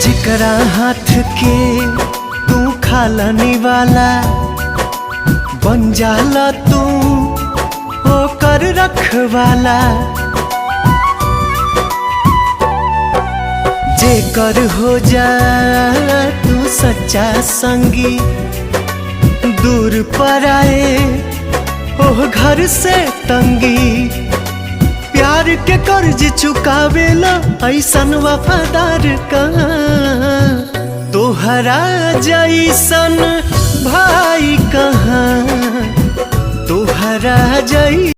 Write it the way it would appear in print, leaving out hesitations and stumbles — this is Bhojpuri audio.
जिकरा हाथ के तू खाला निवाला बन जाला तू ओकर रखवाला। जेकर हो जा तू सच्चा संगी दूर पर आए ओह घर से तंगी। प्यार के कर्ज चुकावेला ऐसन वफादार कहाँ तोहरा जैसन भाई कहाँ तोहरा जै